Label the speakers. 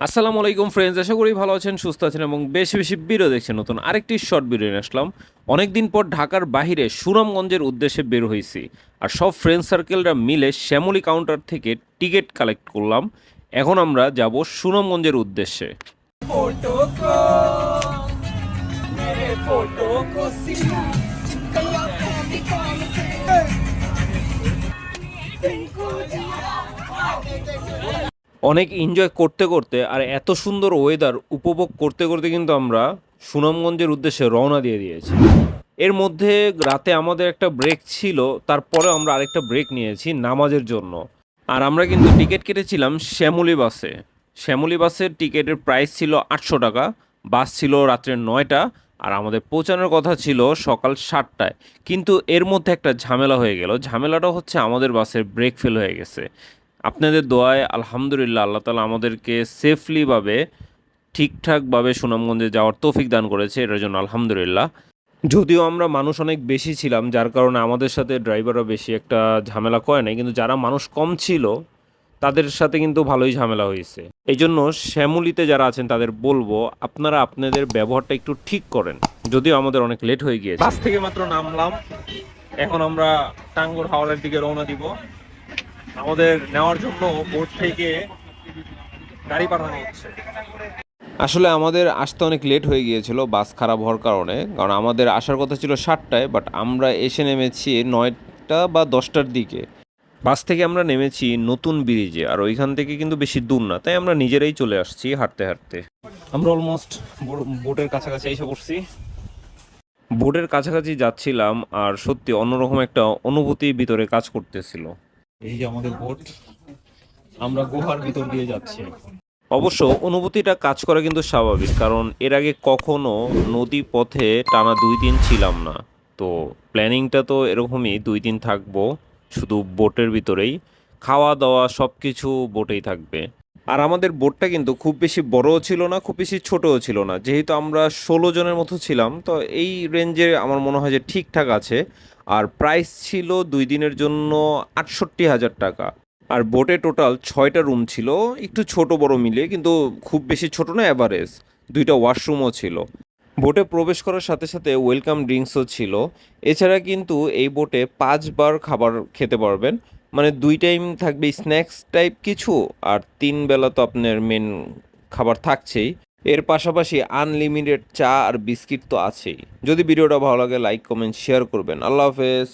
Speaker 1: আসসালামু আলাইকুম ফ্রেন্ডস, আশা করি ভালো আছেন, সুস্থ আছেন এবং বেশি বেশি ভিডিও দেখছেন। নতুন আরেকটি শর্ট ভিডিও নিয়ে আসলাম। অনেকদিন পর ঢাকার বাইরে সুনামগঞ্জের উদ্দেশ্যে বের হয়েছি, আর সব ফ্রেন্ড সার্কেলরা মিলে শ্যামলী কাউন্টার থেকে টিকিট কালেক্ট করলাম। এখন আমরা যাব সুনামগঞ্জের উদ্দেশ্যে।
Speaker 2: फोटो को मेरे फोटो को सिया चिपकला फेविकॉल से तुमको
Speaker 1: অনেক এনজয় করতে করতে আর এত সুন্দর ওয়েদার উপভোগ করতে করতে কিন্তু আমরা সুনামগঞ্জের উদ্দেশ্যে রওনা দিয়ে দিয়েছি। এর মধ্যে রাতে আমাদের একটা ব্রেক ছিল, তারপরে আমরা আরেকটা ব্রেক নিয়েছি নামাজের জন্য। আর আমরা কিন্তু টিকিট কেটেছিলাম শ্যামলী বাসে। শ্যামলী বাসের টিকিটের প্রাইস ছিল 800 টাকা। বাস ছিল রাত্রে 9টা, আর আমাদের পৌঁছানোর কথা ছিল সকাল 7টায়। কিন্তু এর মধ্যে একটা ঝামেলা হয়ে গেল। ঝামেলাটা হচ্ছে আমাদের বাসের ব্রেক ফেল হয়ে গেছে। আপনাদের দোয়ায় আলহামদুলিল্লাহ আল্লাহ তাআলা আমাদেরকে সেফলিভাবে ঠিকঠাকভাবে সুনামগঞ্জে যাওয়ার তৌফিক দান করেছে, এটার জন্য আলহামদুলিল্লাহ। যদিও আমরা মানুষ অনেক বেশি ছিলাম, যার কারণে আমাদের সাথে ড্রাইভাররা বেশি একটা ঝামেলা করে নাই, কিন্তু যারা মানুষ কম ছিল তাদের সাথে কিন্তু ভালোই ঝামেলা হয়েছে। এই জন্য শ্যামলীতে যারা আছেন তাদের বলবো আপনারা আপনাদের ব্যবহারটা একটু ঠিক করেন। যদিও আমাদের অনেক লেট হয়ে গিয়েছে, বাস থেকে মাত্র নামলাম, এখন আমরা টাঙ্গুর হাওড়ের দিকে রওনা দিব। আমাদের নেওয়ার জন্য বোট থেকে গাড়ি পাঠানো হচ্ছে। আসলে আমাদের আসতে অনেক লেট হয়ে গিয়েছিল বাস খারাপ হওয়ার কারণে, কারণ আমাদের আসার কথা ছিল 7টায়, বাট আমরা এসে নেমেছি 9টা বা 10টার দিকে। বাস থেকে আমরা নেমেছি নতুন ব্রিজে, আর ওইখান থেকে কিন্তু বেশি দূর না, তাই আমরা নিজেরাই চলে আসছি হাঁটতে হাঁটতে। আমরা অলমোস্ট বোটের কাছাকাছি এসে পড়ছি। বোটের কাছাকাছি যাচ্ছিলাম, আর সত্যি অন্যরকম একটা অনুভূতি ভিতরে কাজ করতেছিল। এই যে আমাদের বোট, আমরা গুহার ভিতর দিয়ে যাচ্ছি। অবশ্য অনুভূতিটা কাজ করা কিন্তু স্বাভাবিক, কারণ এর আগে কখনো নদী পথে টানা 2 দিন ছিলাম না। তো প্ল্যানিংটা তো এরকমই, 2 দিন থাকবো শুধু বোটের ভিতরেই, খাওয়া দাওয়া সব কিছু বোটেই থাকবে। আর আমাদের বোটটা কিন্তু খুব বেশি বড়ও ছিল না, খুব বেশি ছোটও ছিল না। যেহেতু আমরা 16 জনের মতো ছিলাম, তো এই রেঞ্জে আমার মনে হয় যে ঠিকঠাক আছে। আর প্রাইস ছিল 2 দিনের জন্য 68,000 টাকা। আর বোটে টোটাল 6টা রুম ছিল, একটু ছোট বড় মিলিয়ে, কিন্তু খুব বেশি ছোট না, অ্যাভারেজ। 2টা ওয়াশরুমও ছিল। বোটে প্রবেশ করার সাথে সাথে ওয়েলকাম ড্রিঙ্কসও ছিল। এছাড়া কিন্তু এই বোটে 5বার খাবার খেতে পারবেন, মানে 2 টাইম থাকবে স্ন্যাক্স টাইপ কিছু, আর 3 বেলা তো আপনার মেন খাবার থাকছেই। এর পাশাপাশি আনলিমিটেড চা আর বিস্কিট তো আছেই। যদি ভিডিওটা ভালো লাগে লাইক কমেন্ট শেয়ার করবেন। আল্লাহ হাফেজ।